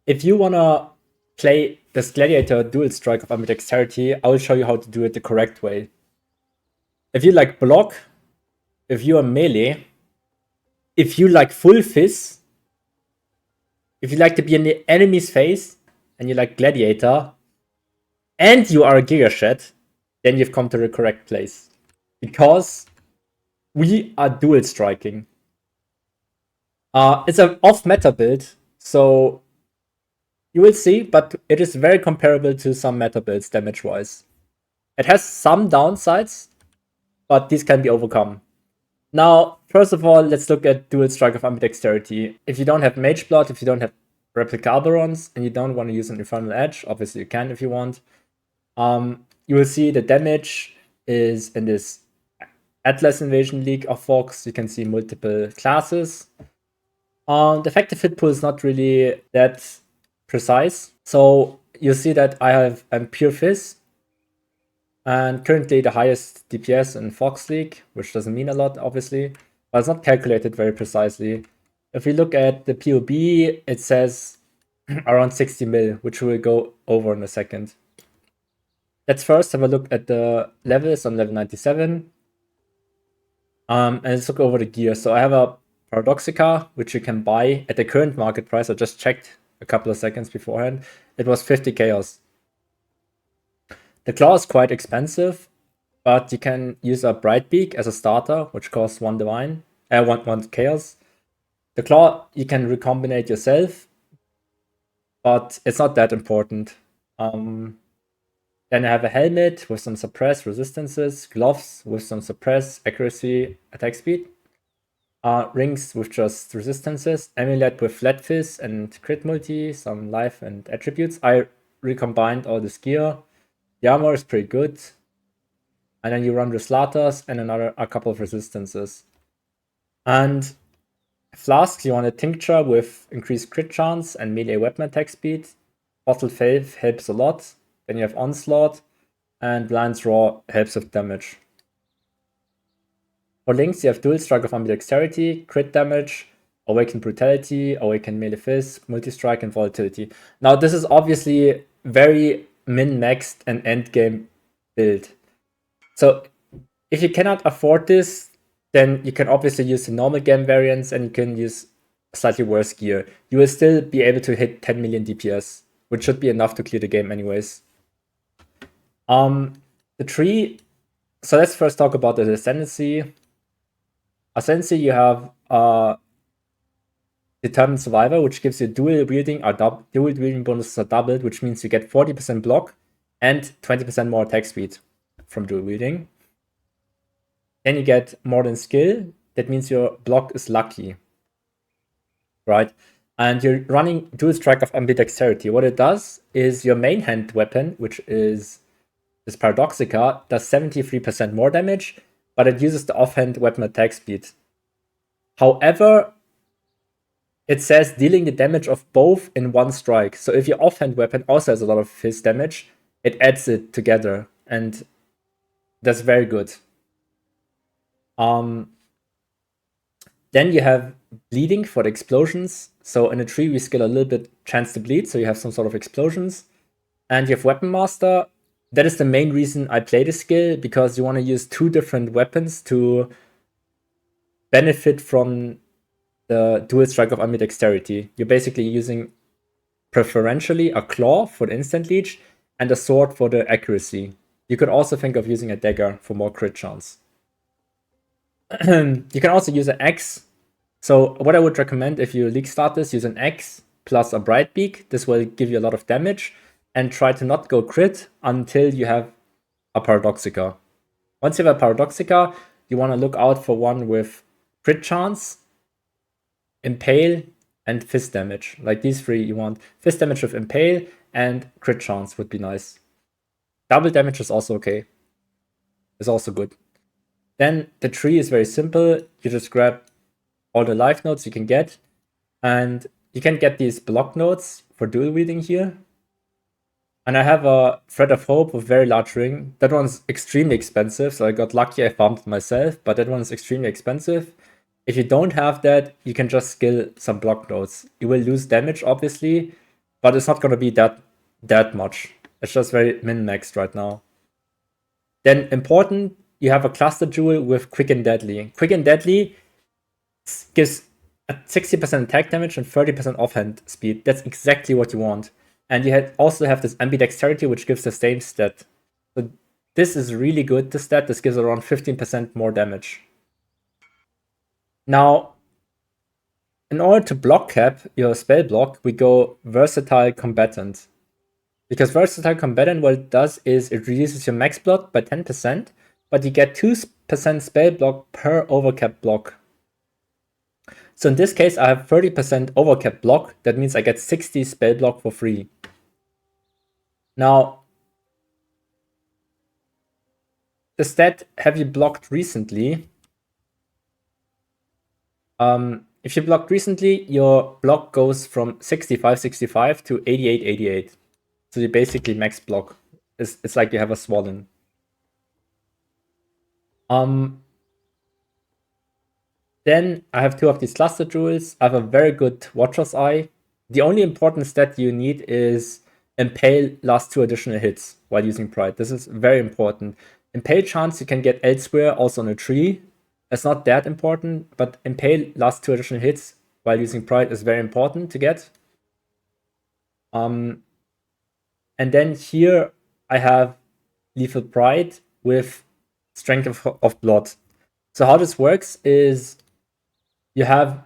If you wanna play this Gladiator dual strike of Ambidexterity, I will show you how to do it the correct way. If you like block, if you are melee, if you like full fizz, if you like to be in the enemy's face, and you like Gladiator, and you are a Giga Shed, then you've come to the correct place. Because we are dual striking. It's an off-meta build, so you will see, but it is very comparable to some meta builds damage-wise. It has some downsides, but these can be overcome. Now, first of all, let's look at dual strike of Ambidexterity. If you don't have Mage Blood, if you don't have Replica Alberons, and you don't want to use an Infernal Edge, obviously you can if you want, you will see the damage is in this Atlas Invasion League of Fox. You can see multiple classes. The effective hit pool is not really that precise. So you see that I have Pure Fizz, and currently the highest DPS in Fox League, which doesn't mean a lot, obviously, but it's not calculated very precisely. If we look at the POB, it says around 60 mil, which we'll go over in a second. Let's first have a look at the levels on level 97. And let's look over the gear. So I have a Paradoxica, which you can buy at the current market price. I just checked a couple of seconds beforehand. It was 50 chaos. The claw is quite expensive, but you can use a Brightbeak as a starter, which costs 1 divine, 1 chaos. The claw you can recombinate yourself, but it's not that important. Then I have a helmet with some suppress resistances, gloves with some suppress accuracy, attack speed, rings with just resistances, amulet with flat fizz and crit multi, some life and attributes. I recombined all this gear. The armor is pretty good. And then you run the Slaughters and a couple of resistances. And flasks, you want a tincture with increased crit chance and melee weapon attack speed. Bottle Faith helps a lot. Then you have Onslaught, and Lion's Roar helps with damage. For links, you have Dual Strike of Ambidexterity, crit damage, Awakened Brutality, Awakened Melee Fist, Multi-Strike, and Volatility. Now, this is obviously very min-maxed and endgame build. So, if you cannot afford this, then you can obviously use the normal game variants and you can use slightly worse gear. You will still be able to hit 10 million DPS, which should be enough to clear the game anyways. The tree. So let's first talk about the Ascendancy. Ascendancy, you have Determined Survivor, which gives you dual wielding bonuses are doubled, which means you get 40% block and 20% more attack speed from dual wielding. Then you get more than skill. That means your block is lucky, right? And you're running dual strike of Ambidexterity. What it does is your main hand weapon, which is this Paradoxica, does 73% more damage, but it uses the offhand weapon attack speed. However, it says dealing the damage of both in one strike. So if your offhand weapon also has a lot of fizz damage, it adds it together, and that's very good. Then you have bleeding for the explosions. So in a tree, we skill a little bit chance to bleed, so you have some sort of explosions. And you have Weapon Master. That is the main reason I play this skill, because you want to use 2 different weapons to benefit from the dual strike of Ambidexterity. You're basically using preferentially a claw for the instant leech and a sword for the accuracy. You could also think of using a dagger for more crit chance. You can also use an axe. So what I would recommend if you league start this, use an axe plus a Brightbeak. This will give you a lot of damage, and try to not go crit until you have a Paradoxica. Once you have a Paradoxica, you want to look out for one with crit chance, impale, and fist damage. Like these 3, you want fist damage with impale and crit chance would be nice. Double damage is also okay. It's also good. Then the tree is very simple. You just grab all the life nodes you can get, and you can get these block nodes for dual wielding here. And I have a Thread of Hope with very large ring. That one's extremely expensive, so I got lucky I farmed it myself, but that one's extremely expensive. If you don't have that, you can just skill some block nodes. You will lose damage, obviously, but it's not going to be that much. It's just very min-maxed right now. Then important, you have a cluster jewel with Quick and Deadly. Quick and Deadly gives a 60% attack damage and 30% offhand speed. That's exactly what you want. And you also have this Ambidexterity, which gives the same stat. So this is really good, this stat. This gives around 15% more damage. Now, in order to block cap your spell block, we go Versatile Combatant. Because Versatile Combatant, what it does is it reduces your max block by 10%, but you get 2% spell block per overcap block. So in this case, I have 30% overcap block. That means I get 60 spell block for free. Now, the stat, have you blocked recently? If you blocked recently, your block goes from 65 to 88. So you basically max block. It's like you have a swollen. Then I have two of these cluster jewels. I have a very good Watcher's Eye. The only important stat you need is Impale lasts 2 additional hits while using Pride. This is very important. Impale chance you can get elsewhere, also on a tree. It's not that important, but Impale lasts 2 additional hits while using Pride is very important to get. And then here I have Lethal Pride with Strength of Blood. So how this works is you have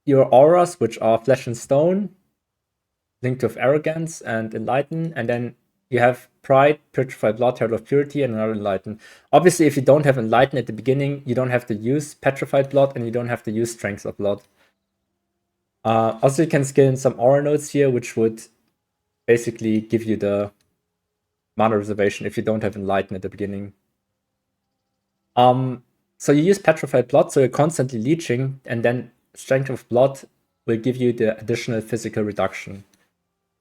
your auras, which are Flesh and Stone, linked with Arrogance and Enlighten, and then you have Pride, Petrified Blood, Herald of Purity, and another Enlighten. Obviously, if you don't have Enlighten at the beginning, you don't have to use Petrified Blood, and you don't have to use Strength of Blood. Also, you can skill in some aura nodes here, which would basically give you the mana reservation if you don't have Enlighten at the beginning. So you use Petrified Blood, so you're constantly leeching, and then Strength of Blood will give you the additional physical reduction.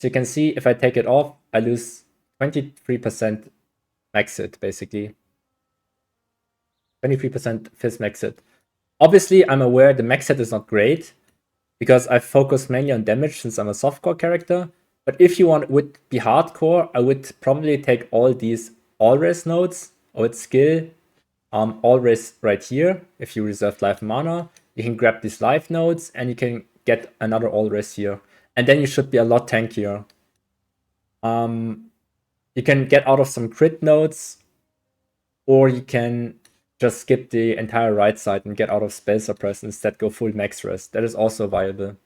So you can see if I take it off, I lose 23% max hit, basically. 23% phys max hit. Obviously, I'm aware the max hit is not great, because I focus mainly on damage since I'm a softcore character. But if you would be hardcore, I would probably take all these all-res nodes. I would skill all-res right here. If you reserve life mana, you can grab these life nodes and you can get another all-res here. And then you should be a lot tankier. You can get out of some crit nodes, or you can just skip the entire right side and get out of spell suppress and instead go full max rest. That is also viable.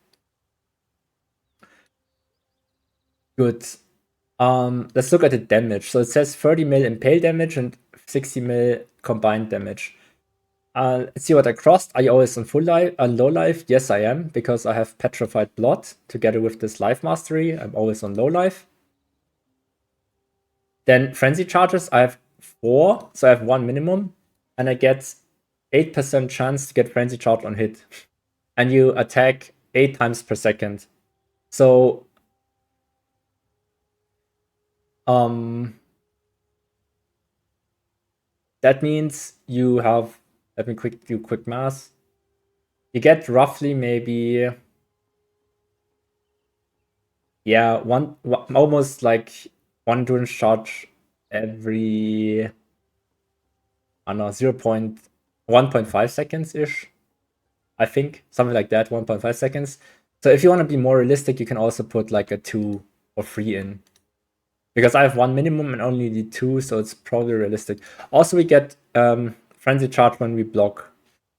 Good. Let's look at the damage. So it says 30 mil impale damage and 60 mil combined damage. Let's see what I crossed. Are you always on full life, low life? Yes, I am, because I have Petrified Blood together with this life mastery. I'm always on low life. Then frenzy charges, I have 4, so I have 1 minimum, and I get 8% chance to get frenzy charge on hit. And you attack 8 times per second. So that means you have, let me do quick math. You get roughly maybe, yeah, almost like 1 endurance charge every, I don't know, 1.5 seconds-ish. I think, something like that, 1.5 seconds. So if you want to be more realistic, you can also put like a 2 or 3 in. Because I have 1 minimum and only need 2, so it's probably realistic. Also, we get frenzy charge when we block.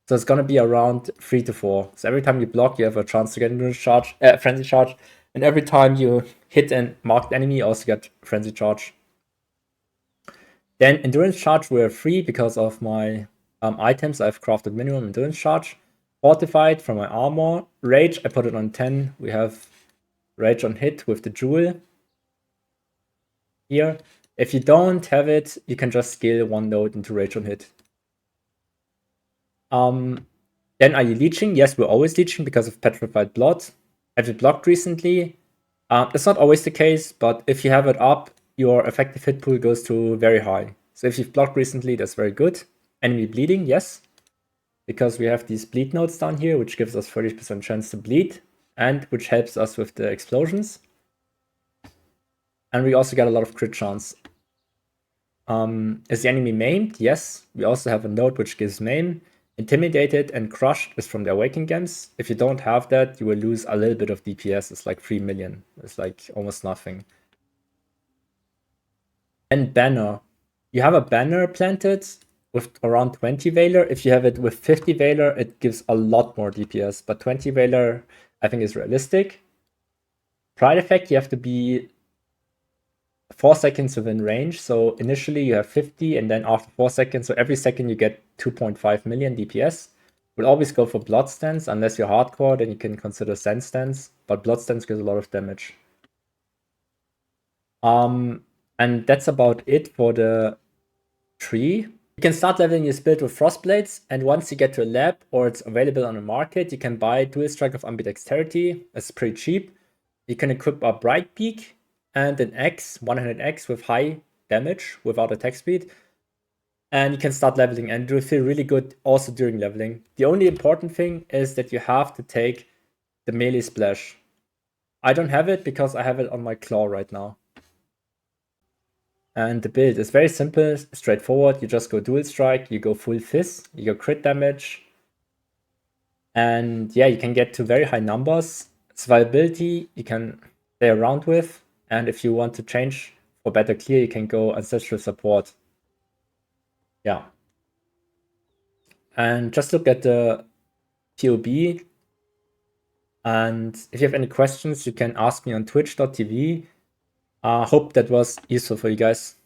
So it's going to be around 3 to 4. So every time you block, you have a chance to get endurance charge, frenzy charge. And every time you hit a marked enemy, you also get frenzy charge. Then endurance charge we're free because of my items. I've crafted minimum endurance charge. Fortified from my armor. Rage, I put it on 10. We have rage on hit with the jewel here. If you don't have it, you can just scale 1 node into rage on hit. Then are you leeching? Yes, we're always leeching because of Petrified Blood. Have you blocked recently? It's not always the case, but if you have it up, your effective hit pool goes to very high. So if you've blocked recently, that's very good. Enemy bleeding, yes. Because we have these bleed nodes down here, which gives us 30% chance to bleed, and which helps us with the explosions. And we also get a lot of crit chance. Is the enemy maimed? Yes. We also have a node which gives maim. Intimidated and crushed is from the Awaken Gems. If you don't have that, you will lose a little bit of DPS. It's like 3 million. It's like almost nothing. And banner. You have a banner planted with around 20 Valor. If you have it with 50 Valor, it gives a lot more DPS. But 20 Valor, I think, is realistic. Pride effect, you have to be 4 seconds within range. So initially you have 50, and then after 4 seconds, so every second you get 2.5 million DPS. We'll always go for Blood Stance. Unless you're hardcore, then you can consider Sand Stance. But Blood Stance gives a lot of damage. And that's about it for the tree. You can start leveling your build with Frostblades, and once you get to a lab or it's available on the market, you can buy Dual Strike of Ambidexterity. It's pretty cheap. You can equip a Bright Beak and an X, 100X with high damage without attack speed. And you can start leveling, and you'll feel really good also during leveling. The only important thing is that you have to take the melee splash. I don't have it because I have it on my claw right now. And the build is very simple, straightforward. You just go dual strike, you go full fizz, you go crit damage. And yeah, you can get to very high numbers. Survivability you can play around with. And if you want to change for better clear, you can go ancestral support. Yeah. And just look at the POB. And if you have any questions, you can ask me on twitch.tv. Hope that was useful for you guys.